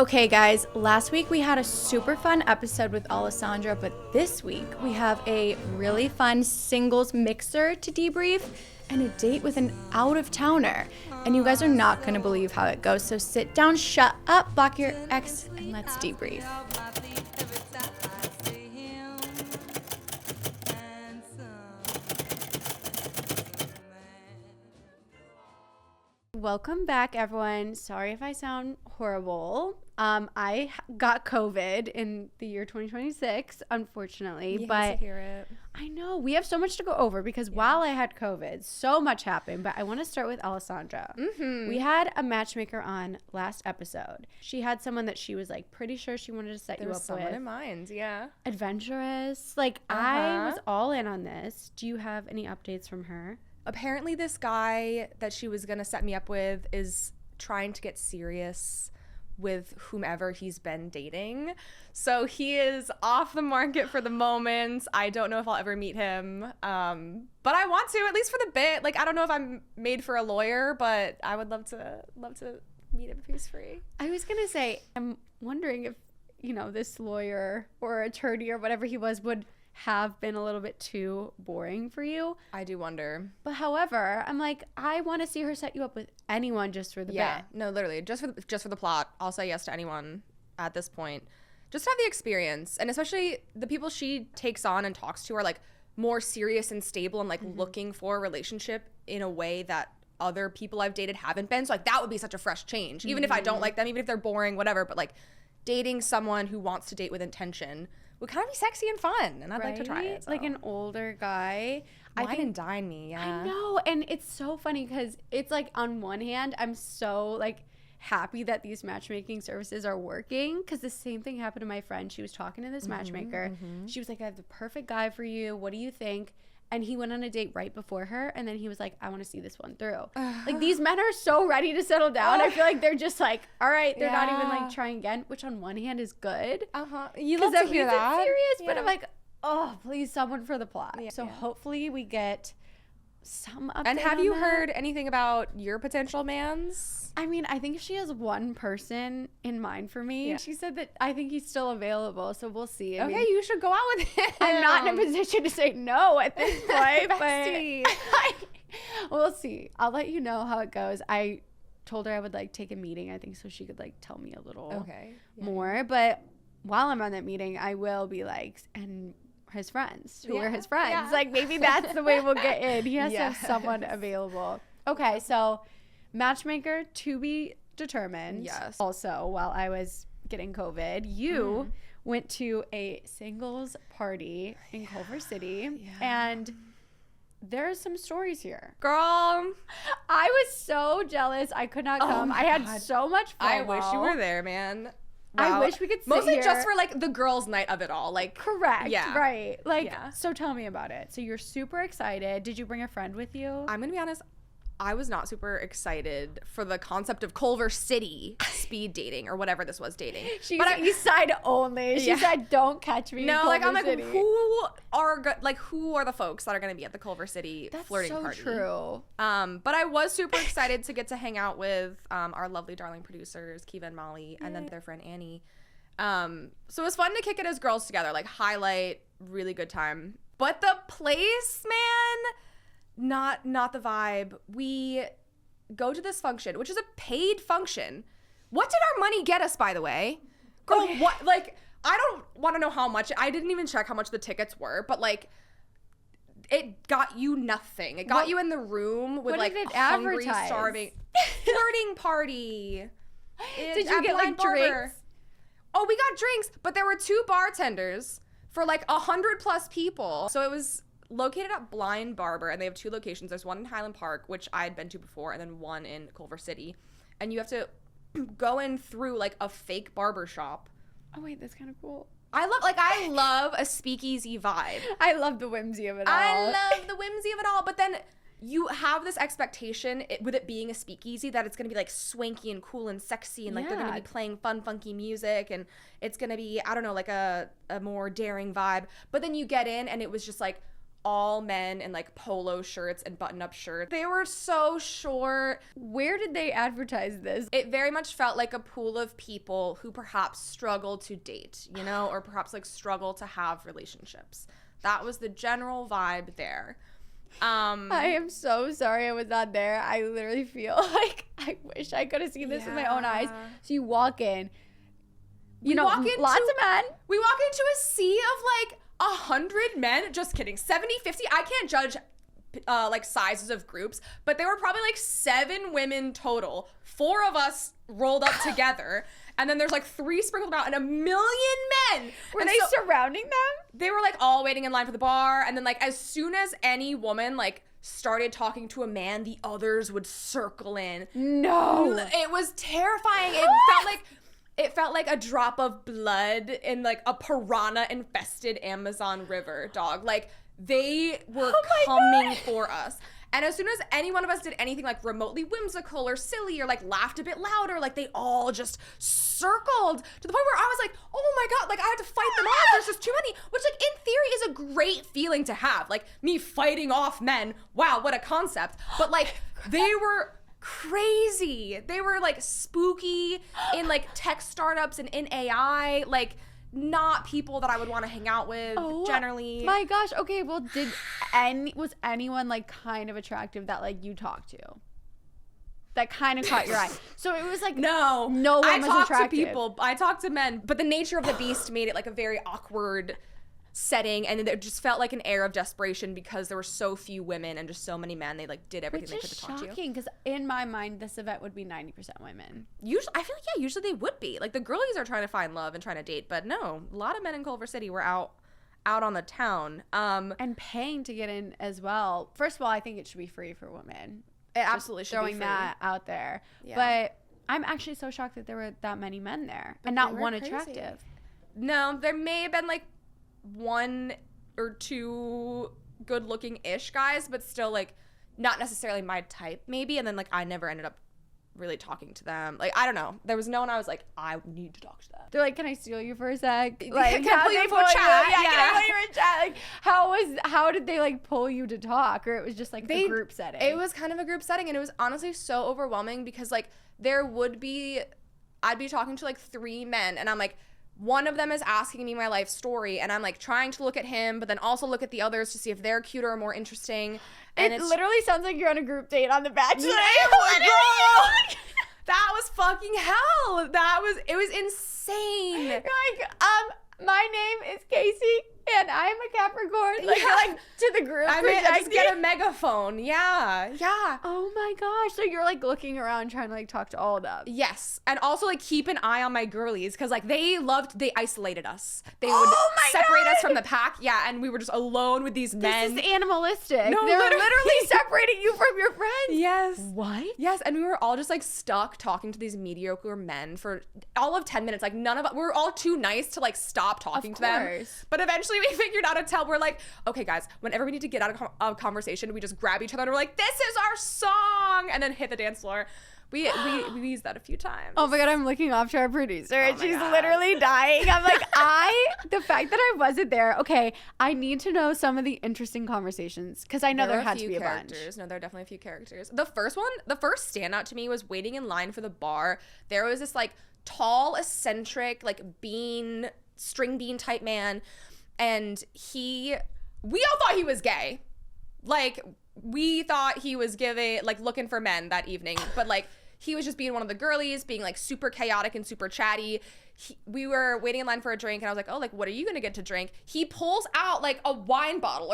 Okay, guys, last week we had a super fun episode with Alessandra, but this week we have a really fun singles mixer to debrief and a date with an out-of-towner. And you guys are not going to believe how it goes, so sit down, shut up, block your ex, and let's debrief. Welcome back, everyone. Sorry if I sound horrible. I got COVID in the year 2026, unfortunately. You but hate to hear it. I know we have so much to go over because while I had COVID, so much happened. But I want to start with Alessandra. We had a matchmaker on last episode. She had someone that she was like pretty sure she wanted to set you up with. Someone in mind, yeah. Adventurous. Like I was all in on this. Do you have any updates from her? Apparently this guy that she was going to set me up with is trying to get serious with whomever he's been dating. So he is off the market for the moment. I don't know if I'll ever meet him. But I want to, at least for the bit. Like, I don't know if I'm made for a lawyer, but I would love to meet him if he's free. I was going to say, I'm wondering if, this lawyer or attorney or whatever he was would have been a little bit too boring for you. I do wonder. But however, I'm like, I want to see her set you up with anyone just for the bit. No, literally, just for the plot. I'll say yes to anyone at this point. Just to have the experience, and especially the people she takes on and talks to are like more serious and stable and like looking for a relationship in a way that other people I've dated haven't been. So like that would be such a fresh change. Even if I don't like them, even if they're boring, whatever, but like dating someone who wants to date with intention would kind of be sexy and fun, and I'd like to try it. So. Like an older guy. Wine and dine me, yeah. I know, and it's so funny because it's like on one hand, I'm so like happy that these matchmaking services are working because the same thing happened to my friend. She was talking to this matchmaker. She was like, I have the perfect guy for you. What do you think? And he went on a date right before her, and then he was like, I want to see this one through. Like, these men are so ready to settle down. I feel like they're just like, all right, they're not even like trying again, which on one hand is good. You love to hear that. It's serious, but I'm like, oh, please, someone for the plot. So hopefully we get some update. And have you heard anything about your potential mans? I mean, I think she has one person in mind for me. She said that I think he's still available, so we'll see. I mean, you should go out with him. I'm not in a position to say no at this point, but we'll see. I'll let you know how it goes. I told her I would like take a meeting, I think, so she could like tell me a little more. But while I'm on that meeting, I will be like, and his friends, who are his friends. Like maybe that's the way we'll get in. He has to have someone available. Okay, so matchmaker to be determined. Yes. Also, while I was getting COVID, you went to a singles party in Culver City, and there's some stories here. Girl, I was so jealous. I could not come. I had so much fun. I wish you were there, man. Wow. I wish we could sit mostly here. Just for like the girls' night of it all. Like correct. Yeah. Right. Like so tell me about it. So you're super excited. Did you bring a friend with you? I'm gonna be honest, I was not super excited for the concept of Culver City speed dating or whatever this was dating. She's East Side only. She said, "Don't catch me." No, in like I'm like, City. who are the folks that are gonna be at the Culver City flirting party? That's so true. But I was super excited to get to hang out with our lovely darling producers, Kiva and Molly, and then their friend Annie. So it was fun to kick it as girls together, like highlight, really good time. But the place, man. Not the vibe. We go to this function, which is a paid function. What did our money get us, by the way? Girl, what? Like, I don't want to know how much. I didn't even check how much the tickets were, but like, it got you nothing. It got you in the room with like hungry, starving flirting party. Did you get like drinks? Oh, we got drinks, but there were 2 bartenders for like 100+ people. So it was located at Blind Barber, and they have 2 locations. There's one in Highland Park, which I'd been to before, and then one in Culver City. And you have to go in through like a fake barber shop. Oh wait, that's kind of cool. I love a speakeasy vibe. I love the whimsy of it all. I love the whimsy of it all, but then you have this expectation with it being a speakeasy that it's going to be like swanky and cool and sexy and like they're going to be playing fun, funky music and it's going to be, I don't know, like a more daring vibe. But then you get in and it was just like all men in like polo shirts and button-up shirts. They were so short. Where did they advertise this? It very much felt like a pool of people who perhaps struggle to date, you know, or perhaps like struggle to have relationships. That was the general vibe there. I am so sorry I was not there. I literally feel like I wish I could have seen this with my own eyes. So you walk in, lots of men. We walk into a sea of like 100 men. Just kidding. 70, 50. I can't judge like sizes of groups, but there were probably like 7 women total. 4 of us rolled up together. And then there's like 3 sprinkled out and 1 million men. Were they surrounding them? They were like all waiting in line for the bar. And then like as soon as any woman like started talking to a man, the others would circle in. No. It was terrifying. It felt like a drop of blood in like a piranha infested Amazon river, dog. Like they were coming for us. And as soon as any one of us did anything like remotely whimsical or silly or like laughed a bit louder, like they all just circled to the point where I was like, oh my God, like I had to fight them off. There's just too many, which like in theory is a great feeling to have. Like me fighting off men. Wow, what a concept. But like they were crazy. They were like spooky in like tech startups and in AI, like not people that I would want to hang out with generally. My gosh. Okay, well, was anyone like kind of attractive that like you talked to? That kind of caught your eye. So it was like no one was attractive. I talked to people. I talked to men, but the nature of the beast made it like a very awkward setting, and it just felt like an air of desperation because there were so few women and just so many men. They like did everything they could to talk to you. Shocking, because in my mind this event would be 90% women. Usually, I feel like usually they would be. Like the girlies are trying to find love and trying to date, but no, a lot of men in Culver City were out on the town, and paying to get in as well. First of all, I think it should be free for women. It absolutely should be free. Throwing that out there, but I'm actually so shocked that there were that many men there and not one attractive. No, there may have been like 1 or 2 good looking ish guys, but still like not necessarily my type maybe. And then like I never ended up really talking to them. Like I don't know, there was no one I was like I need to talk to them. They're like, can I steal you for a sec? Like can I pull you for chat? Can I pull you for chat? Like how did they like pull you to talk, or it was just like a group setting? It was kind of a group setting, and it was honestly so overwhelming because like I'd be talking to like 3 men, and I'm like, one of them is asking me my life story, and I'm like trying to look at him, but then also look at the others to see if they're cuter or more interesting. And it literally sounds like you're on a group date on The Bachelor. That was fucking hell. It was insane. You're like, my name is Casey, and I'm a Capricorn. Like, you're like to the group. I just get a megaphone. Yeah. Oh my gosh. So you're like looking around trying to like talk to all of them. Yes. And also like keep an eye on my girlies, because like they isolated us. They would separate us from the pack. Yeah. And we were just alone with these men. This is animalistic. No, they're literally separating you from your friends. Yes. What? Yes. And we were all just like stuck talking to these mediocre men for all of 10 minutes. Like none of us, we were all too nice to like stop talking to them. But eventually we figured out a tell. We're like, okay guys, whenever we need to get out of conversation, we just grab each other and we're like, this is our song, and then hit the dance floor. We used that a few times. Oh my God, I'm looking off to our producer and she's literally dying. I'm like, the fact that I wasn't there, okay, I need to know some of the interesting conversations, because I know there had to be a bunch. No, there are definitely a few characters. The first standout to me was waiting in line for the bar. There was this like tall, eccentric, like string bean type man, and we all thought he was gay. Like we thought he was looking for men that evening, but like he was just being one of the girlies, being like super chaotic and super chatty. We were waiting in line for a drink, and I was like, oh, like what are you gonna get to drink? He pulls out like a wine bottle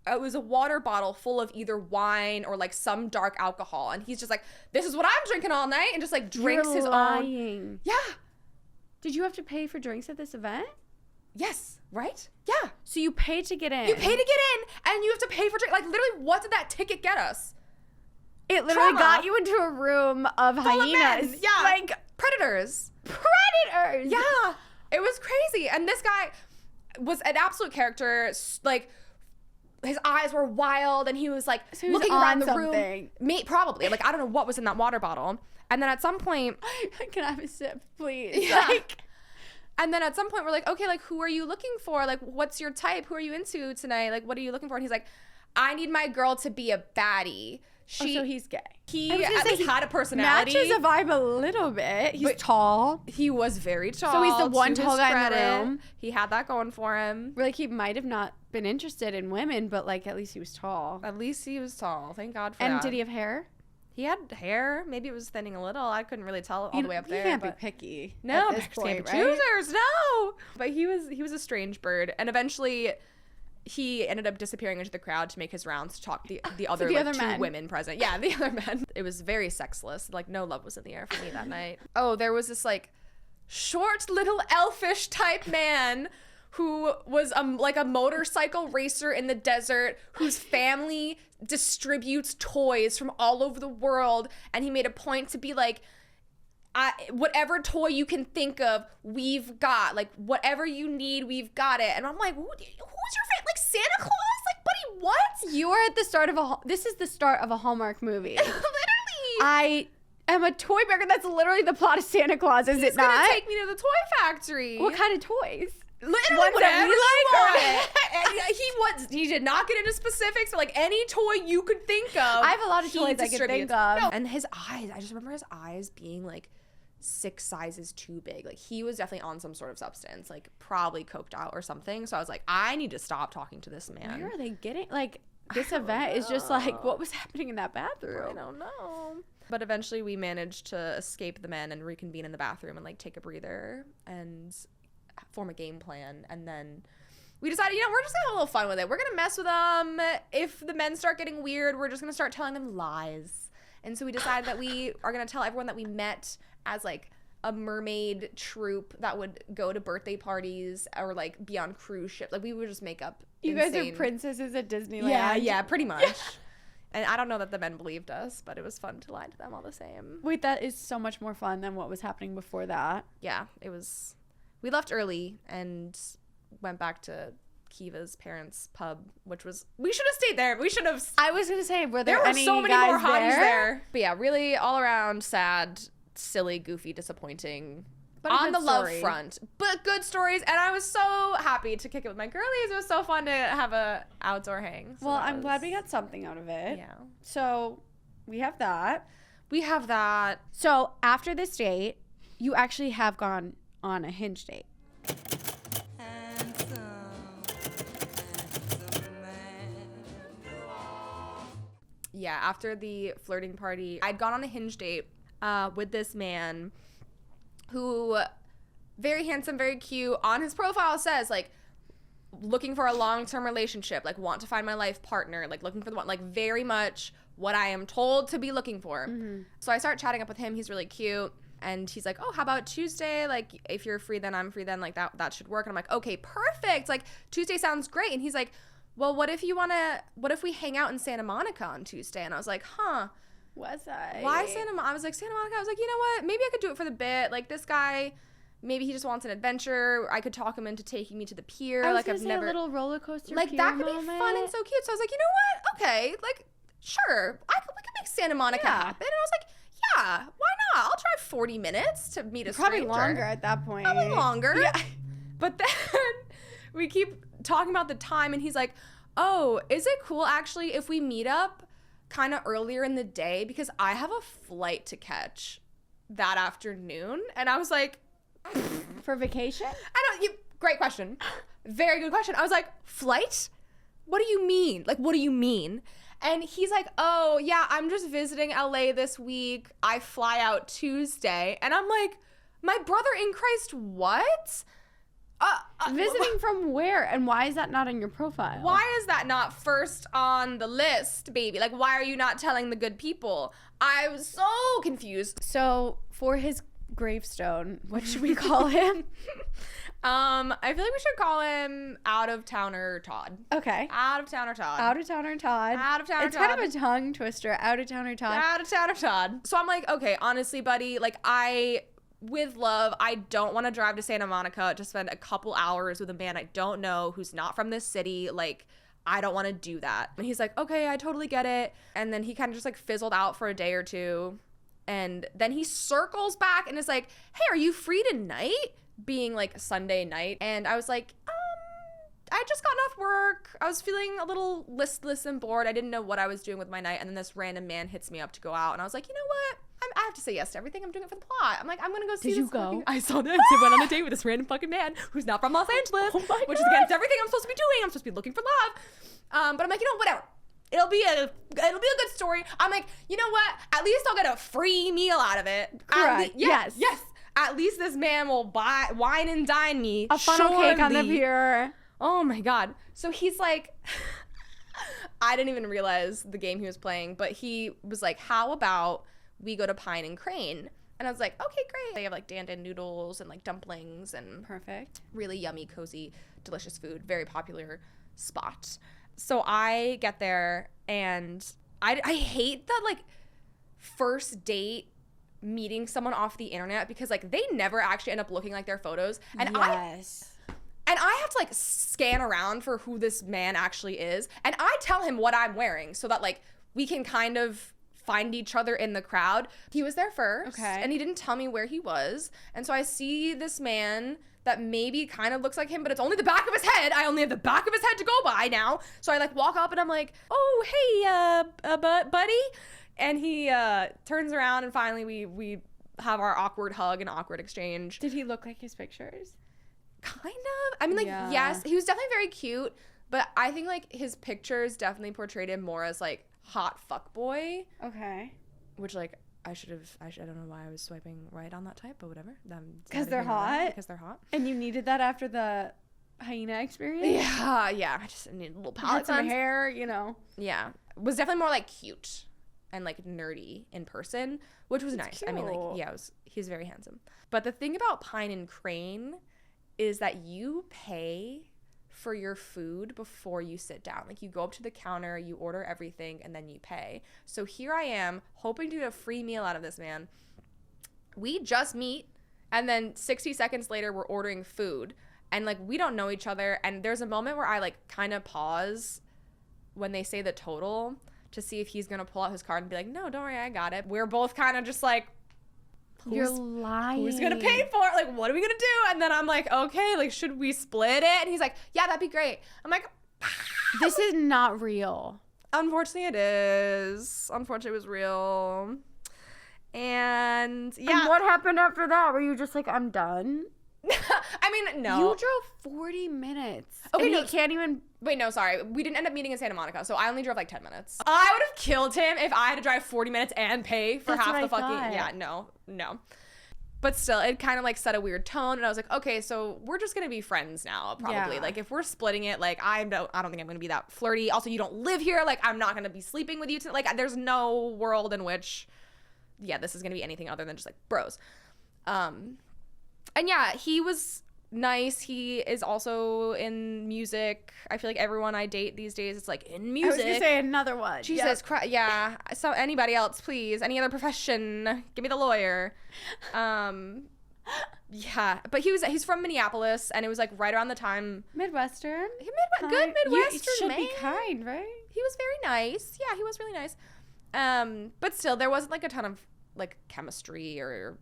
it was a water bottle full of either wine or like some dark alcohol, and he's just like, this is what I'm drinking all night, and just like drinks his own. Yeah. Did you have to pay for drinks at this event? Yes, right? Yeah. So you paid to get in. You pay to get in, and you have to pay for drink. Like literally, what did that ticket get us? It literally got you into a room of hyenas. Yeah. Like predators. Yeah. It was crazy. And this guy was an absolute character. Like his eyes were wild, and he was like looking around the room. Probably. Like I don't know what was in that water bottle. And then at some point, can I have a sip, please? Yeah. Like, And then at some point we're like, okay, like, who are you looking for? Like, what's your type? Who are you into tonight? Like, what are you looking for? And he's like, I need my girl to be a baddie. So he's gay. He at least had a personality. Matches a vibe a little bit. He's tall. He was very tall. So he's the one tall guy in the room. He had that going for him. Like, he might have not been interested in women, but like, at least he was tall. At least he was tall. Thank God for that. And did he have hair? He had hair. Maybe it was thinning a little. I couldn't really tell all the way up there. You can't be picky. No, at this point, right? choosers. No. But he was a strange bird, and eventually he ended up disappearing into the crowd to make his rounds to talk to the other two women present. Yeah, the other men. It was very sexless. Like, no love was in the air for me that night. Oh, there was this like short little elfish type man who was like a motorcycle racer in the desert whose family distributes toys from all over the world, and he made a point to be like, whatever toy you can think of, we've got. Like, whatever you need, we've got it. And I'm like, who's your fan? Like, Santa Claus? Like, buddy, what? You are at the start of this is the start of a Hallmark movie. Literally. I am a toy maker. That's literally the plot of Santa Claus, is it not? He's gonna take me to the toy factory. What kind of toys? Literally whatever you like. He did not get into specifics, but like any toy you could think of. I have a lot of toys I could think of. No. And his eyes, I just remember his eyes being like 6 sizes too big. Like, he was definitely on some sort of substance, like probably coked out or something. So I was like, I need to stop talking to this man. Where are they getting, like, this event is just like, what was happening in that bathroom? I don't know. But eventually we managed to escape the men and reconvene in the bathroom and like take a breather and form a game plan. And then we decided, we're just gonna have a little fun with it. We're gonna mess with them. If the men start getting weird, we're just gonna start telling them lies. And so we decided that we are gonna tell everyone that we met as like a mermaid troupe that would go to birthday parties or like be on cruise ship. Like, we would just make up You guys are princesses at Disneyland. Yeah, pretty much. Yeah. And I don't know that the men believed us, but it was fun to lie to them all the same. Wait, that is so much more fun than what was happening before that. Yeah, it was. We left early and went back to Kiva's parents' pub, which was, we should have stayed there. I was gonna say, were there any so many guys more hotties there? But yeah, really all around sad, silly, goofy, disappointing, but on the love front, but good stories. And I was so happy to kick it with my girlies. It was so fun to have a outdoor hang. So well, I'm glad we got something out of it. Yeah. So we have that. So after this date, you actually have gone on a Hinge date. Yeah, after the flirting party, I'd gone on a Hinge date with this man who, very handsome, very cute. On his profile says, like, looking for a long-term relationship, like, want to find my life partner, like, looking for the one, like, very much what I am told to be looking for. Mm-hmm. So I start chatting up with him. He's really cute. And he's like, oh, how about Tuesday? Like, if you're free, then I'm free. Then, like, that should work. And I'm like, okay, perfect. Like, Tuesday sounds great. And he's like, well, what if we hang out in Santa Monica on Tuesday? And I was like, huh. Why Santa Monica? I was like, Santa Monica? I was like, you know what? Maybe I could do it for the bit. Like, this guy, maybe he just wants an adventure. I could talk him into taking me to the pier. I was gonna say a little roller coaster like, pier that could moment. be fun and so cute. So I was like, you know what? Okay. Like, sure. We could make Santa Monica happen. And I was like, yeah, why not? I'll drive 40 minutes to meet a stranger. Probably longer at that point. Probably longer. Yeah. But then we keep talking about the time, and he's like, oh, is it cool actually if we meet up kind of earlier in the day, because I have a flight to catch that afternoon? And I was like, for vacation? Great question. Very good question. I was like, flight? What do you mean? Like, what do you mean? And he's like, oh, yeah, I'm just visiting LA this week. I fly out Tuesday. And I'm like, my brother in Christ, what? Visiting from where? And why is that not on your profile? Why is that not first on the list, baby? Like, why are you not telling the good people? I was so confused. So for his gravestone, what should we call him? I feel like we should call him Out-of-Towner Todd. Okay. Out-of-Towner Todd. Out-of-Towner Todd. Out-of-Towner Todd. It's kind of a tongue twister. Out-of-Towner Todd. Out-of-Towner Todd. So I'm like, okay, honestly, buddy, like, with love, I don't want to drive to Santa Monica to spend a couple hours with a man I don't know who's not from this city. Like, I don't want to do that. And he's like, okay, I totally get it. And then he kind of just like fizzled out for a day or two. And then he circles back and is like, hey, are you free tonight? being like Sunday night, and I was like, I just gotten off work. I was feeling a little listless and bored. I didn't know what I was doing with my night, and then this random man hits me up to go out, and I was like, you know what? I have to say yes to everything. I'm doing it for the plot. I'm like, I'm gonna go see. Did you go? I saw this. I went on a date with this random fucking man who's not from Los Angeles, which is against everything I'm supposed to be doing. I'm supposed to be looking for love. But I'm like, you know, whatever. It'll be a good story. I'm like, you know what? At least I'll get a free meal out of it. Correct. Yes. At least this man will wine and dine me. A funnel cake on the pier. Oh my God. So he's like, I didn't even realize the game he was playing, but he was like, how about we go to Pine and Crane? And I was like, okay, great. They have like dan noodles and like dumplings and perfect. Really yummy, cozy, delicious food. Very popular spot. So I get there, and I hate that like first date meeting someone off the internet, because like they never actually end up looking like their photos. And yes. I have to like scan around for who this man actually is. And I tell him what I'm wearing so that like we can kind of find each other in the crowd. He was there first. Okay. And he didn't tell me where he was. And so I see this man that maybe kind of looks like him, but it's only the back of his head. I only have the back of his head to go by now. So I like walk up and I'm like, oh, hey, buddy. And he turns around, and finally we have our awkward hug and awkward exchange. Did he look like his pictures? Kind of. I mean, like, yes, he was definitely very cute, but I think like his pictures definitely portrayed him more as like hot fuckboy. Okay. Which like I don't know why I was swiping right on that type, but whatever. Because they're hot? Because they're hot. And you needed that after the hyena experience? Yeah. I just needed a little palette some hair, you know. Yeah. It was definitely more like cute and like nerdy in person, which was nice. Cute. I mean, like, yeah, he's very handsome. But the thing about Pine and Crane is that you pay for your food before you sit down. Like, you go up to the counter, you order everything, and then you pay. So here I am hoping to get a free meal out of this man. We just meet, and then 60 seconds later we're ordering food, and like we don't know each other. And there's a moment where I like kind of pause when they say the total to see if he's gonna pull out his card and be like, no, don't worry, I got it. We're both kind of just like, you're lying. Who's gonna pay for it? Like, what are we gonna do? And then I'm like, okay, like, should we split it? And he's like, yeah, that'd be great. I'm like, this is not real. Unfortunately, it is. Unfortunately, it was real. And yeah. And what happened after that? Were you just like, I'm done? I mean, no. You drove 40 minutes. Okay, and no, he can't even. Wait, no, sorry. We didn't end up meeting in Santa Monica, so I only drove like 10 minutes. I would have killed him if I had to drive 40 minutes and pay for half the fucking. Thought. Yeah, no. But still, it kind of like set a weird tone, and I was like, okay, so we're just gonna be friends now, probably. Yeah. Like, if we're splitting it, like, I don't think I'm gonna be that flirty. Also, you don't live here. Like, I'm not gonna be sleeping with you tonight. Like, there's no world in which, yeah, this is gonna be anything other than just like bros. And yeah, he was nice. He is also in music. I feel like everyone I date these days is like in music. I was gonna say another one. Jesus Christ. Yeah. So anybody else, please. Any other profession? Give me the lawyer. Yeah. But he's from Minneapolis, and it was like right around the time. Midwestern. Good Midwestern you should man. be kind, right? He was very nice. Yeah, he was really nice. But still, there wasn't like a ton of like chemistry or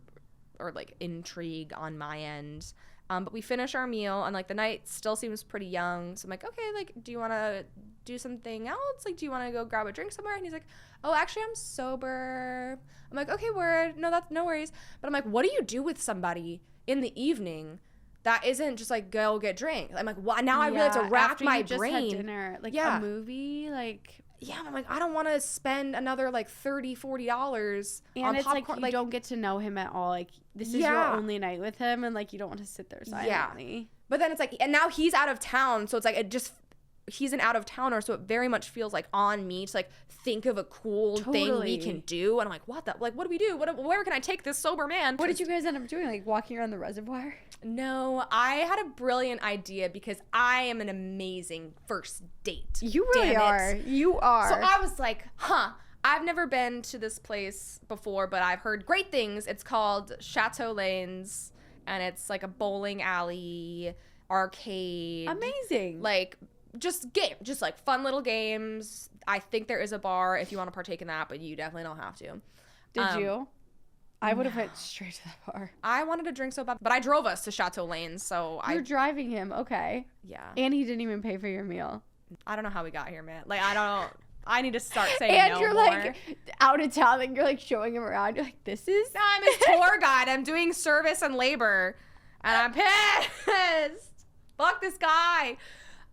like intrigue on my end. But we finish our meal, and like the night still seems pretty young. So I'm like, okay, like, do you want to do something else? Like, do you want to go grab a drink somewhere? And he's like, oh, actually, I'm sober. I'm like, okay, word. No, that's no worries. But I'm like, what do you do with somebody in the evening that isn't just like go get drinks? I'm like, what? Now I really have to rack my brain. Just had dinner, like a movie, like. Yeah, I'm like, I don't want to spend another like $30, $40 and on it's popcorn. Like you don't get to know him at all. Like, this is your only night with him, and like you don't want to sit there silently. Yeah. But then it's like, and now he's out of town, so it's like he's an out of towner, so it very much feels like on me to like think of a cool thing we can do. And I'm like, what do we do? Where can I take this sober man? What did you guys end up doing? Like walking around the reservoir? No, I had a brilliant idea because I am an amazing first date. You really are. You are. So I was like, I've never been to this place before, but I've heard great things. It's called Chateau Lanes, and it's like a bowling alley, arcade. Amazing. Like, just like fun little games. I think there is a bar if you want to partake in that, but you definitely don't have to. Did you? I would have went straight to the bar. I wanted to drink so bad, but I drove us to Chateau Lanes, so You're driving him, okay. Yeah. And he didn't even pay for your meal. I don't know how we got here, man. Like, I need to start saying and no you're more. like out of town, and you're like showing him around. You're like, this is. No, I'm his tour guide. I'm doing service and labor, and I'm pissed. Fuck this guy.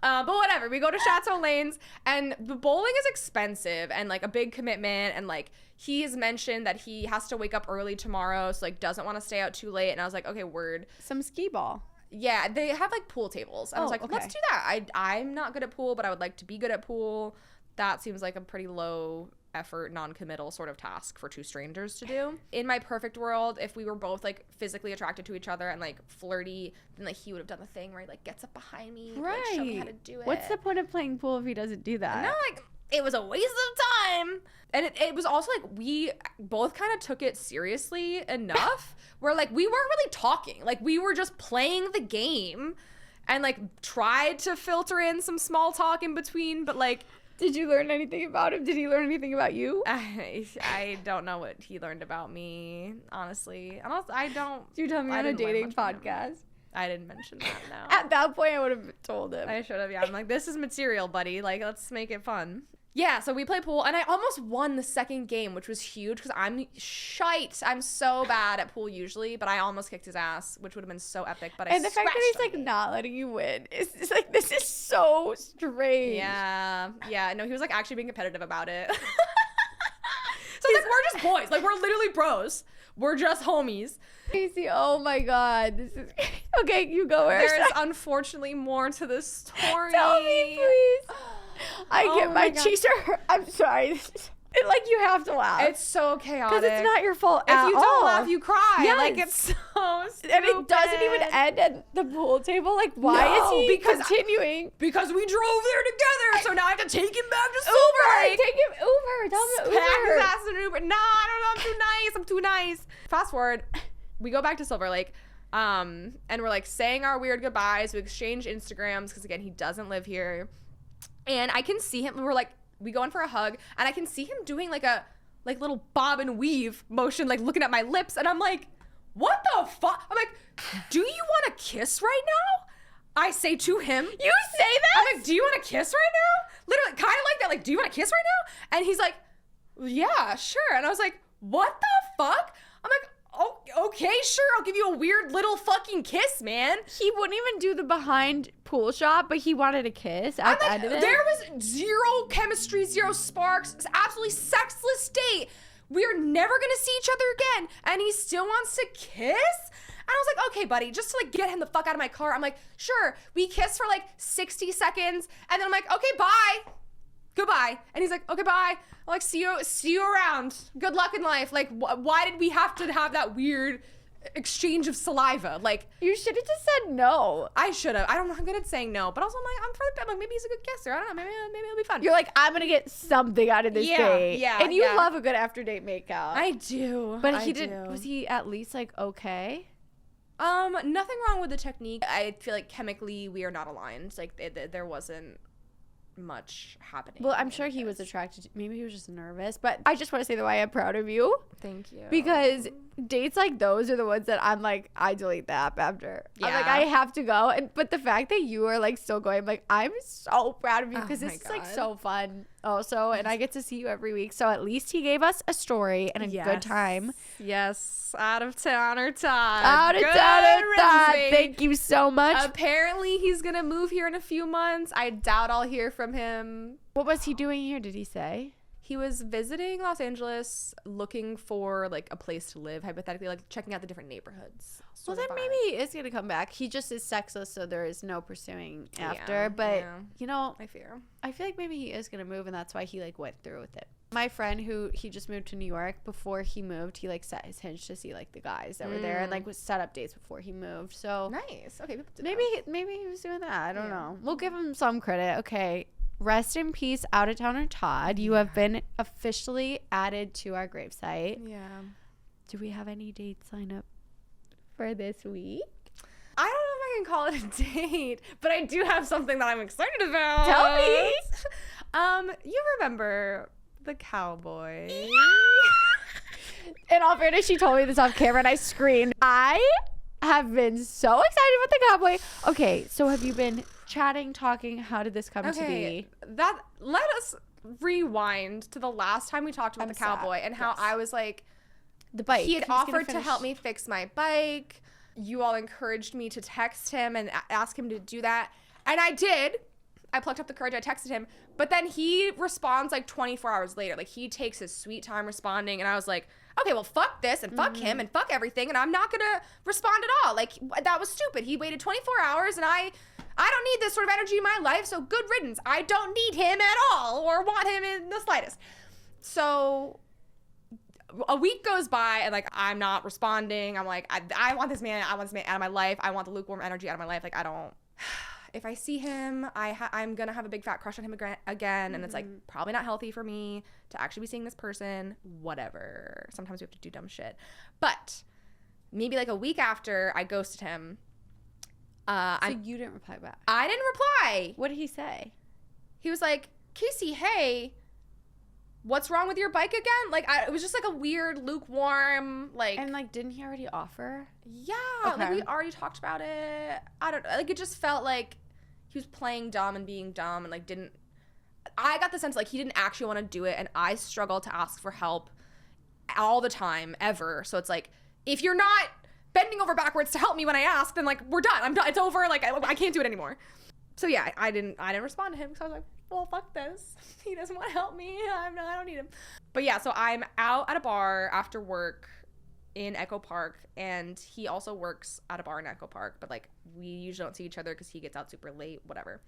But whatever. We go to Chateau Lanes, and the bowling is expensive and like a big commitment. And like he has mentioned that he has to wake up early tomorrow, so like doesn't want to stay out too late. And I was like, okay, word. Some skee ball. Yeah, they have like pool tables. I was like, okay. let's do that. I'm not good at pool, but I would like to be good at pool. That seems like a pretty low effort, non-committal sort of task for two strangers to do. In my perfect world, if we were both like physically attracted to each other and like flirty, then like he would have done the thing where he like gets up behind me, right? Like, show me how to do it. What's the point of playing pool if he doesn't do that? No, like it was a waste of time. And it was also like we both kind of took it seriously enough where like we weren't really talking. Like we were just playing the game and like tried to filter in some small talk in between, but like. Did you learn anything about him? Did he learn anything about you? I don't know what he learned about me, honestly. I don't. Did you tell me on a dating podcast? I didn't mention that, no. At that point, I would have told him. I should have, yeah. I'm like, this is material, buddy. Like, let's make it fun. Yeah, so we play pool, and I almost won the second game, which was huge, because I'm shite. I'm so bad at pool usually, but I almost kicked his ass, which would have been so epic, but and the fact that he's, like, not letting you win is just, like, this is so strange. Yeah. No, he was, like, actually being competitive about it. So, like, we're just boys. Like, we're literally bros. We're just homies. Casey, oh, my God. This is... Okay, you go first. There's unfortunately more to this story. Tell me, please. I get my cheeks are hurt. I'm sorry. Like, you have to laugh. It's so chaotic. Because it's not your fault at all. If you don't laugh, you cry. Yes. Like, it's so stupid. And it doesn't even end at the pool table. Like, why is he continuing? Because we drove there together, so now I have to take him back to Silver Uber. Lake. Take him Uber. Tell him Uber. Pack his ass in an Uber. No, I don't know. I'm too nice. Fast forward. We go back to Silver Lake. And we're, like, saying our weird goodbyes. We exchange Instagrams because, again, he doesn't live here. And I can see him. We go in for a hug, and I can see him doing like a little bob and weave motion, like looking at my lips, and I'm like, what the fuck? I'm like, do you want to kiss right now? I say to him. You say that? I'm like, do you want to kiss right now? Literally, kind of like that. Like, do you want to kiss right now? And he's like, yeah, sure. And I was like, what the fuck? I'm like, oh, okay, sure. I'll give you a weird little fucking kiss, man. He wouldn't even do the behind pool shot, but he wanted a kiss at the end of it. There was zero chemistry, zero sparks, absolutely sexless date. We're never gonna see each other again, and he still wants to kiss? And I was like, okay, buddy, just to like get him the fuck out of my car. I'm like, sure. We kiss for like 60 seconds, and then I'm like, okay, bye. Goodbye. And he's like, okay, bye. I'm like, see you around. Good luck in life. Like, why did we have to have that weird exchange of saliva? Like, you should have just said no. I should have. I don't know. I'm good at saying no, but also I'm like, maybe he's a good kisser. I don't know. Maybe it'll be fun. You're like, I'm gonna get something out of this date. Yeah. And you love a good after date makeout. I do. But he did. Was he at least like okay? Nothing wrong with the technique. I feel like chemically we are not aligned. Like there wasn't much happening. Well, I'm sure he was attracted to, maybe he was just nervous, but I just want to say the way I'm proud of you. Thank you. Because dates like those are the ones that I'm like, I delete the app after. Yeah. I'm like, I have to go. But the fact that you are like still going, I'm like, I'm so proud of you because this is like so fun also, and I get to see you every week. So at least he gave us a story and a good time. Yes. Out of towner Todd. Out of towner Todd. Thank you so much. Apparently he's gonna move here in a few months. I doubt I'll hear from him. What was he doing here? Did he say? He was visiting Los Angeles, looking for like a place to live, hypothetically, like checking out the different neighborhoods. Well, then maybe he is going to come back. He just is sexless, so there is no pursuing after. But, you know, I feel like maybe he is going to move, and that's why he like went through with it. My friend who he just moved to New York, before he moved, he like set his Hinge to see like the guys that were there and like was set up dates before he moved. So nice. Okay, maybe he was doing that. I don't know. We'll give him some credit. Okay. Rest in peace, out of towner Todd. You have been officially added to our gravesite. Yeah. Do we have any dates lined up for this week? I don't know if I can call it a date, but I do have something that I'm excited about. Tell me. You remember the cowboy? In all fairness, she told me this off camera and I screamed. I have been so excited about the cowboy. Okay, so have you been chatting, talking? How did this come to be? Let us rewind to the last time we talked about the cowboy and how I was like, the bike. He had offered to help me fix my bike. You all encouraged me to text him and ask him to do that. And I did. I plucked up the courage. I texted him. But then he responds like 24 hours later. Like, he takes his sweet time responding. And I was like, okay, well, fuck this and fuck him and fuck everything. And I'm not going to respond at all. Like, that was stupid. He waited 24 hours and I don't need this sort of energy in my life. So good riddance. I don't need him at all or want him in the slightest. So a week goes by and like I'm not responding. I'm like, I want this man. I want this man out of my life. I want the lukewarm energy out of my life. Like, I don't. If I see him, I'm gonna have a big fat crush on him again, and it's like probably not healthy for me to actually be seeing this person. Whatever. Sometimes we have to do dumb shit. But maybe like a week after I ghosted him. So you didn't reply back? I didn't reply. What did he say? He was like, Casey, hey, what's wrong with your bike again? Like, it was just like a weird, lukewarm, like. And like, didn't he already offer? Yeah, like we already talked about it. I don't like. It just felt like he was playing dumb and being dumb and like didn't. I got the sense like he didn't actually want to do it, and I struggle to ask for help all the time, ever. So it's like, if you're not bending over backwards to help me when I ask, then like we're done. I'm done. It's over. Like I can't do it anymore. So yeah, I didn't respond to him because I was like, well, fuck this. He doesn't want to help me. I don't need him. But yeah, so I'm out at a bar after work in Echo Park, and he also works at a bar in Echo Park, but like we usually don't see each other because he gets out super late, whatever.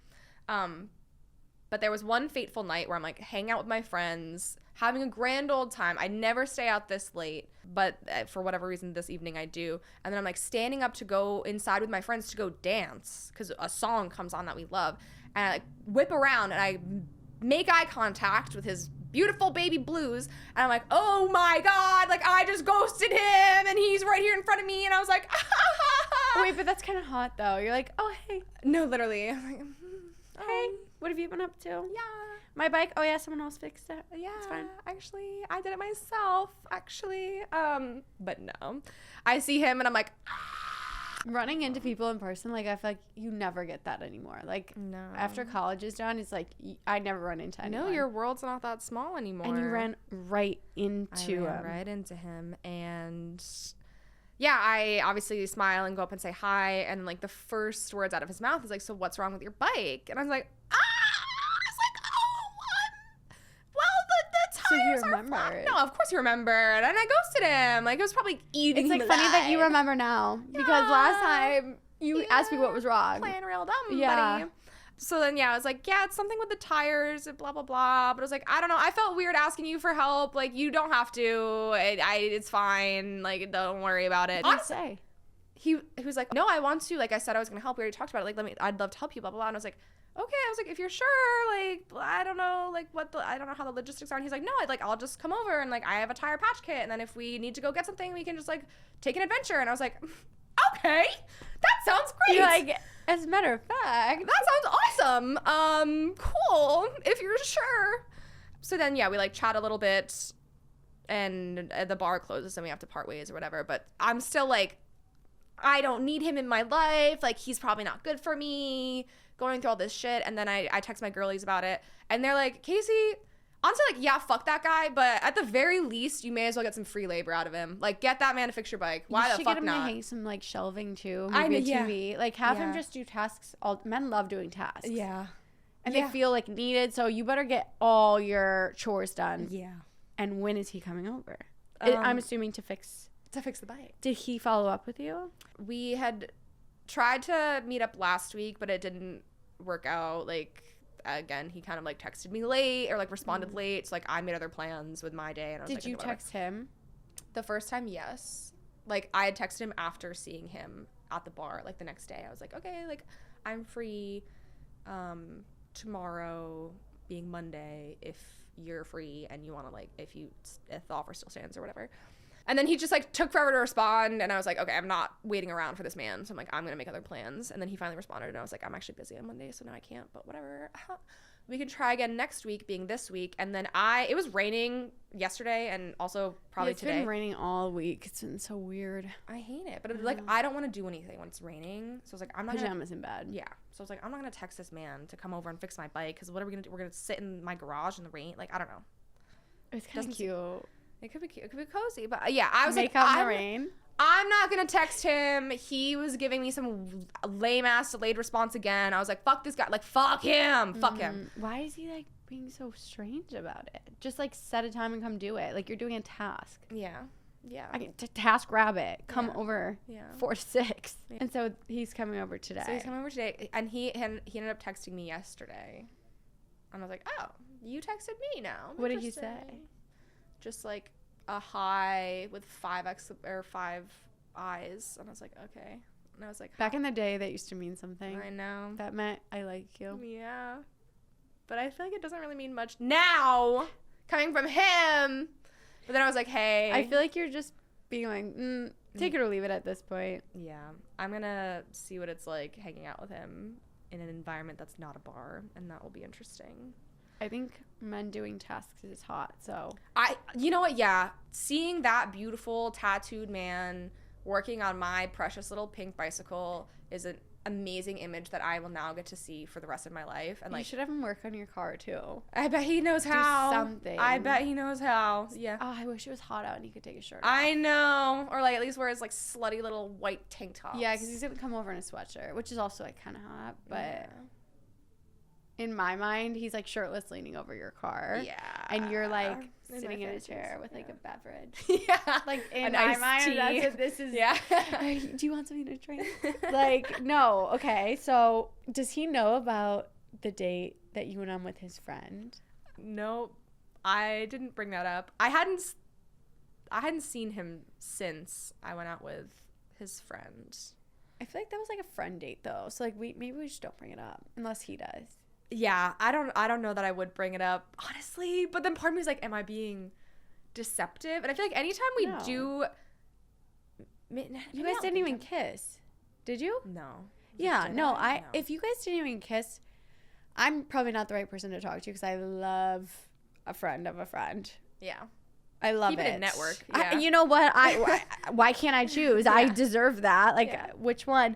But there was one fateful night where I'm like hanging out with my friends, having a grand old time. I never stay out this late, but for whatever reason this evening I do. And then I'm like standing up to go inside with my friends to go dance because a song comes on that we love. And I like whip around and I make eye contact with his beautiful baby blues. And I'm like, oh my God, like I just ghosted him and he's right here in front of me. And I was like, Wait, but that's kind of hot though. You're like, oh, hey. No, literally. I'm like, hey, what have you been up to? Yeah. My bike? Oh yeah, someone else fixed it. Yeah, it's fine. Actually, I did it myself, actually. But no. I see him and I'm like, running into people in person, like I feel like you never get that anymore. Like no. After college is done, it's like I never run into anyone. No, your world's not that small anymore. And you ran right into him. Right into him. And yeah, I obviously smile and go up and say hi. And like the first words out of his mouth is like, so what's wrong with your bike? And I was like, So he remembered. No, of course he remembered. And I ghosted him. Like, it was probably eating. It's like funny that you remember now. Because last time you asked me what was wrong. Playing real dumb, buddy. So then, yeah, I was like, yeah, it's something with the tires, blah, blah, blah. But I was like, I don't know. I felt weird asking you for help. Like, you don't have to. It's fine. Like, don't worry about it. What did he say? He was like, no, I want to. Like I said, I was going to help. We already talked about it. Like, I'd love to help you, blah, blah, blah. And I was like, okay. I was like, if you're sure, like, I don't know, like, I don't know how the logistics are. And he's like, no, I'll just come over and, like, I have a tire patch kit. And then if we need to go get something, we can just, like, take an adventure. And I was like, okay, that sounds great. You're like, as a matter of fact. That sounds awesome. Cool, if you're sure. So then, yeah, we, like, chat a little bit. And the bar closes and we have to part ways or whatever. But I'm still, like, I don't need him in my life. Like, he's probably not good for me. Going through all this shit. And then I text my girlies about it. And they're like, Casey, honestly, like, yeah, fuck that guy. But at the very least, you may as well get some free labor out of him. Like, get that man to fix your bike. Why the fuck not? You should get him to hang some, like, shelving, too. Maybe a TV. Like, have him just do tasks. Men love doing tasks. Yeah. And they feel, like, needed. So you better get all your chores done. Yeah. And when is he coming over? I'm assuming to fix the bike. Did he follow up with you? We had tried to meet up last week, but it didn't work out. Like, again, he kind of like texted me late or like responded late, so like I made other plans with my day. And I was Did you text him? The first time, yes. Like, I had texted him after seeing him at the bar, like the next day. I was like, okay, like I'm free tomorrow being Monday if you're free and you want to, like, if the offer still stands or whatever. And then he just, like, took forever to respond, and I was like, okay, I'm not waiting around for this man, so I'm like, I'm gonna make other plans. And then he finally responded, and I was like, I'm actually busy on Monday, so now I can't, but whatever. we can try again next week, being this week. And then it was raining yesterday and also probably today. It's been raining all week. It's been so weird. I hate it. But like, I don't want to do anything when it's raining. So I was like, I'm not Pajamas in bed. Yeah. So I was like, I'm not going to text this man to come over and fix my bike. Because what are we going to do? We're going to sit in my garage in the rain. Like, I don't know. It's kind of cute. It could be cute. It could be cozy. But yeah, I was Make out in the rain. I'm not going to text him. He was giving me some lame-ass delayed response again. I was like, fuck this guy. Like, fuck him. Fuck him. Why is he, like, being so strange about it? Just, like, set a time and come do it. Like, you're doing a task. Yeah. Yeah. Task rabbit. Come over 4 to 6. Yeah. And so he's coming over today. So he's coming over today. And he ended up texting me yesterday. And I was like, oh, you texted me now. What did he say? Just, like, a hi with 5 eyes, and I was like, okay. And I was like, back in the day, that used to mean something. I know. That meant I like you. Yeah. But I feel like it doesn't really mean much now, coming from him. But then I was like, hey. I feel like you're just being like, take it or leave it at this point. Yeah. I'm gonna see what it's like hanging out with him in an environment that's not a bar, and that will be interesting. I think men doing tasks is hot, so. You know what, yeah. Seeing that beautiful tattooed man working on my precious little pink bicycle is an amazing image that I will now get to see for the rest of my life. And you should have him work on your car, too. I bet he knows how. Do something. I bet he knows how. Yeah. Oh, I wish it was hot out and he could take his shirt off. I know. Or, like, at least wear his, like, slutty little white tank tops. Yeah, because he's going to come over in a sweatshirt, which is also, like, kind of hot, but... Yeah. In my mind, he's like shirtless leaning over your car. Yeah. And you're like sitting in a chair with like a beverage. Yeah. Like in my mind, that's what this is. Yeah. Do you want something to drink? Like, no. Okay. So does he know about the date that you went on with his friend? Nope. I didn't bring that up. I hadn't seen him since I went out with his friend. I feel like that was like a friend date though. So like maybe we just don't bring it up unless he does. Yeah, I don't know that I would bring it up, honestly. But then part of me is like, am I being deceptive? And I feel like anytime we do... You guys didn't even kiss. Did you? No. Yeah, no. If you guys didn't even kiss, I'm probably not the right person to talk to because I love a friend of a friend. Yeah. I love it. Keep it a network. Yeah. You know what? Why can't I choose? Yeah. I deserve that. Like, which one?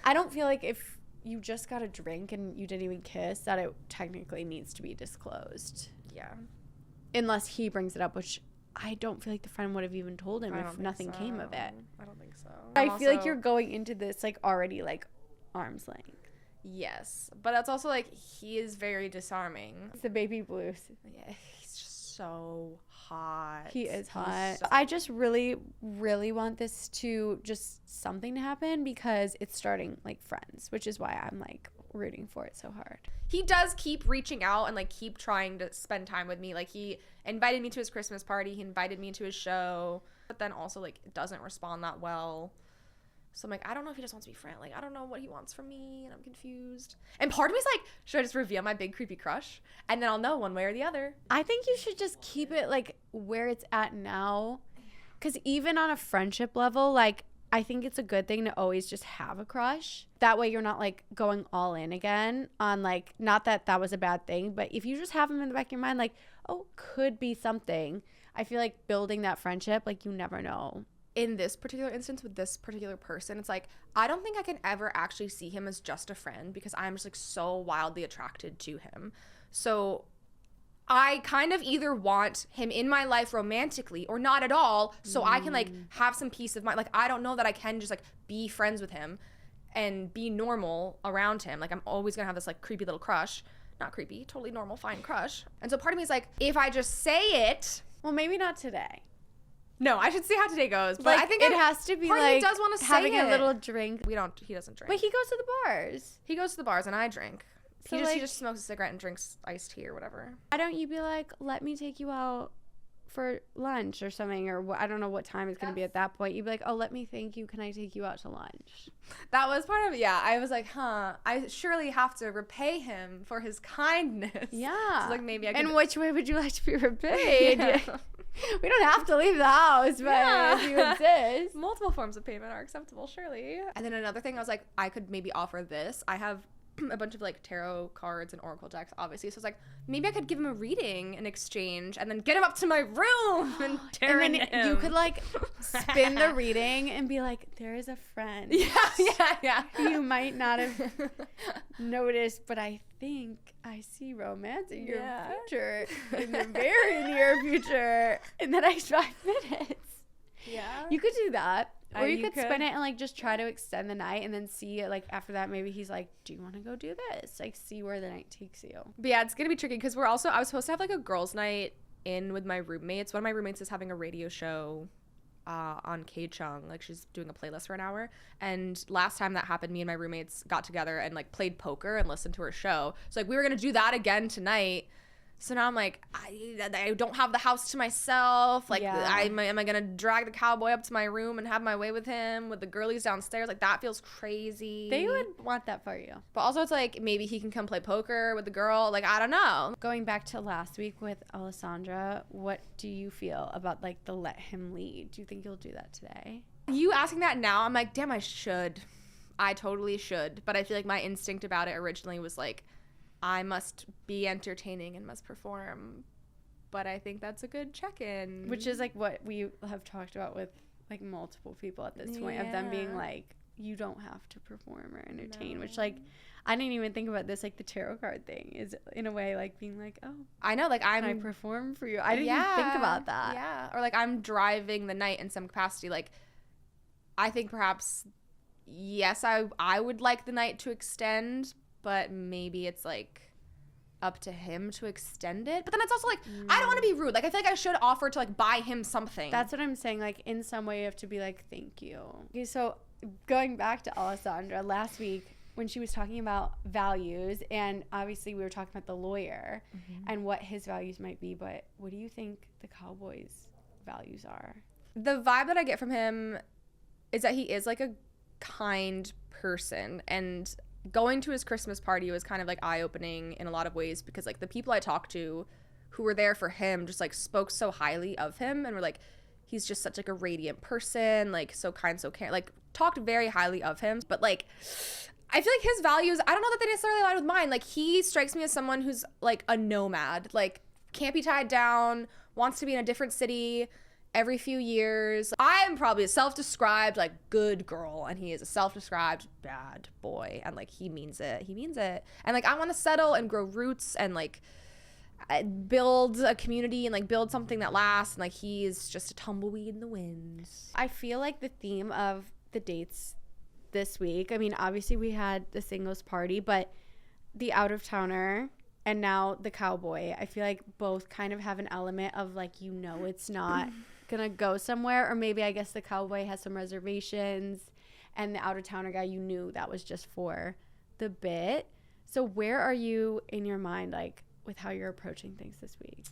I don't feel like if... you just got a drink and you didn't even kiss, that it technically needs to be disclosed. Yeah. Unless he brings it up, which I don't feel like the friend would have even told him if nothing came of it. I don't think so. I feel like you're going into this, like, already, like, arm's length. Yes. But that's also, like, he is very disarming. It's the baby blues. Yeah, he's just so hot. He is hot. I just really, really want this to just something to happen because it's starting like Friends, which is why I'm like rooting for it so hard. He does keep reaching out and like keep trying to spend time with me. Like he invited me to his Christmas party. He invited me to his show, but then also like doesn't respond that well. So I'm like, I don't know if he just wants to be friend. Like, I don't know what he wants from me, and I'm confused. And part of me is like, should I just reveal my big creepy crush? And then I'll know one way or the other. I think you should just keep it, like, where it's at now. Because even on a friendship level, like, I think it's a good thing to always just have a crush. That way you're not, like, going all in again on, like, not that that was a bad thing, but if you just have them in the back of your mind, like, oh, could be something. I feel like building that friendship, like, you never know. In this particular instance with this particular person, it's like I don't think I can ever actually see him as just a friend because I'm just like so wildly attracted to him. So I kind of either want him in my life romantically or not at all, so I can like have some peace of mind. Like I don't know that I can just like be friends with him and be normal around him. Like I'm always gonna have this like creepy little crush. Not creepy, totally normal, fine crush. And so part of me is like, if I just say it, well, maybe not today. No, I should see how today goes. But like, I think it has to be like does want to having a little drink. He doesn't drink. But he goes to the bars. He goes to the bars and I drink. So he just smokes a cigarette and drinks iced tea or whatever. Why don't you be like, let me take you out for lunch or something, or I don't know what time it's going to be at that point. You'd be like, oh, let me thank you. Can I take you out to lunch? That was part of it. Yeah. I was like, I surely have to repay him for his kindness. Yeah. So like maybe I can. In which way would you like to be repaid? Yeah. We don't have to leave the house, but if you insist. Multiple forms of payment are acceptable, surely. And then another thing, I was like, I could maybe offer this. I have a bunch of like tarot cards and oracle decks, obviously. So I was like, maybe I could give him a reading in exchange and then get him up to my room and tear and into then him. you could like spin the reading and be like, there is a friend. Yeah. You might not have noticed, but I think I see romance in your future, in the very near future, in the next 5 minutes. Yeah. You could do that. Or you could spin it and like just try to extend the night and then see like after that maybe he's like, do you want to go do this? Like see where the night takes you. But yeah, it's gonna be tricky because I was supposed to have like a girls' night in with my roommates. One of my roommates is having a radio show on K-Chung. Like she's doing a playlist for an hour. And last time that happened, me and my roommates got together and like played poker and listened to her show. So like we were gonna do that again tonight. So now I'm like, I don't have the house to myself. Like, am I going to drag the cowboy up to my room and have my way with him with the girlies downstairs? Like, that feels crazy. They would want that for you. But also it's like, maybe he can come play poker with the girl. Like, I don't know. Going back to last week with Alessandra, what do you feel about, like, the let him lead? Do you think you'll do that today? You asking that now, I'm like, damn, I should. I totally should. But I feel like my instinct about it originally was like, I must be entertaining and must perform. But I think that's a good check-in. Which is like what we have talked about with like multiple people at this point of them being like, you don't have to perform or entertain, which like, I didn't even think about this. Like the tarot card thing is in a way like being like, oh, I know, like can I perform for you? I didn't even think about that. Yeah. Or like I'm driving the night in some capacity. Like I think perhaps, yes, I would like the night to extend, but maybe it's like up to him to extend it. But then it's also like, I don't want to be rude. Like I feel like I should offer to like buy him something. That's what I'm saying. Like in some way you have to be like, thank you. Okay, so going back to Alessandra last week when she was talking about values, and obviously we were talking about the lawyer and what his values might be, but what do you think the cowboy's values are? The vibe that I get from him is that he is like a kind person, and going to his Christmas party was kind of like eye-opening in a lot of ways because like the people I talked to who were there for him just like spoke so highly of him and were like, he's just such like a radiant person, like so kind, so caring, like talked very highly of him. But like I feel like his values, I don't know that they necessarily align with mine. Like he strikes me as someone who's like a nomad, like can't be tied down, wants to be in a different city every few years. I'm probably a self-described like good girl, and he is a self-described bad boy, and like he means it. And like I want to settle and grow roots and like build a community and like build something that lasts, and like he is just a tumbleweed in the wind. I feel like the theme of the dates this week, I mean obviously we had the singles party, but the out-of-towner and now the cowboy, I feel like both kind of have an element of like, you know, it's not gonna go somewhere, or maybe I guess the cowboy has some reservations and the out-of-towner guy, you knew that was just for the bit. So where are you in your mind like with how you're approaching things this week?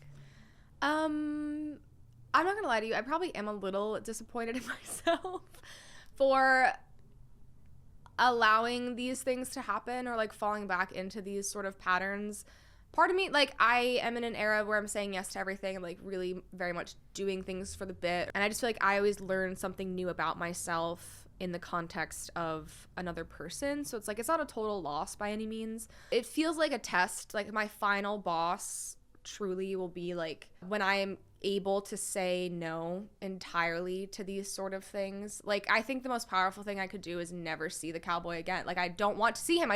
I'm not gonna lie to you, I probably am a little disappointed in myself for allowing these things to happen or like falling back into these sort of patterns. Part of me, like, I am in an era where I'm saying yes to everything and like really very much doing things for the bit, and I just feel like I always learn something new about myself in the context of another person. So it's like, it's not a total loss by any means. It feels like a test. Like my final boss truly will be like when I am able to say no entirely to these sort of things. Like I think the most powerful thing I could do is never see the cowboy again. Like I don't want to see him.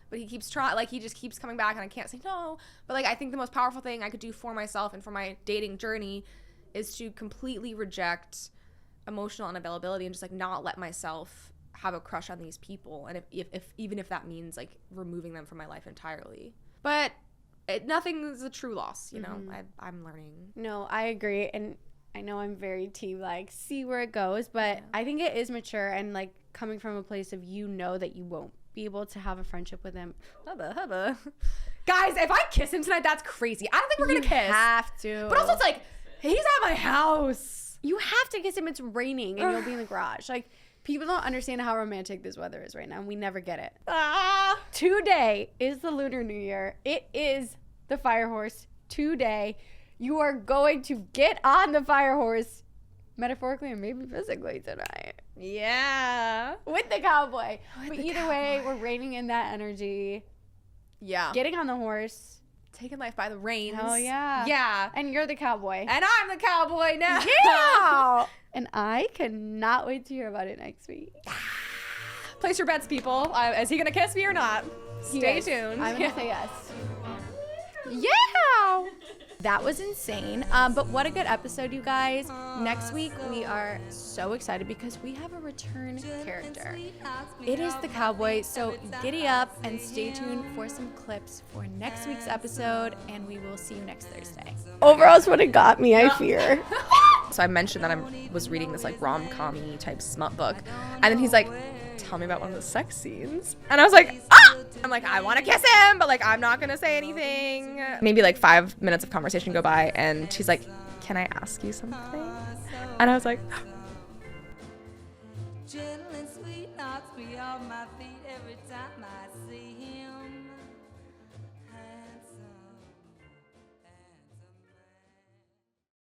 But he keeps trying, like he just keeps coming back and I can't say no. But like I think the most powerful thing I could do for myself and for my dating journey is to completely reject emotional unavailability and just like not let myself have a crush on these people, and if even if that means like removing them from my life entirely. But nothing's a true loss, you know. I'm learning. No, I agree, and I know I'm very team like see where it goes, but I think it is mature and like coming from a place of, you know, that you won't be able to have a friendship with him. Hubba. Guys, if I kiss him tonight, that's crazy. I don't think we're gonna kiss. You have to. But also it's like, he's at my house. You have to kiss him. It's raining and you'll be in the garage. Like, people don't understand how romantic this weather is right now, and we never get it. Today is the Lunar New Year. It is the fire horse today. You are going to get on the fire horse, metaphorically and maybe physically tonight. Yeah. With the cowboy. But either way, we're reining in that energy. Yeah. Getting on the horse. Taking life by the reins. Oh, yeah. Yeah. And you're the cowboy. And I'm the cowboy now. Yeah. And I cannot wait to hear about it next week. Place your bets, people. Is he going to kiss me or not? Stay tuned. I'm going to say yes. Yeah. That was insane. But what a good episode, you guys. Next week, we are so excited because we have a return character. It is the cowboy. So giddy up and stay tuned for some clips for next week's episode. And we will see you next Thursday. Overall's what it got me, I fear. So I mentioned that I was reading this like rom-com-y type smut book. And then he's like, tell me about one of the sex scenes. And I was like, ah! I'm like, I want to kiss him, but like, I'm not going to say anything. Maybe like 5 minutes of conversation go by and she's like, can I ask you something? And I was like, gentle and sweet knots me off my feet every time I see him.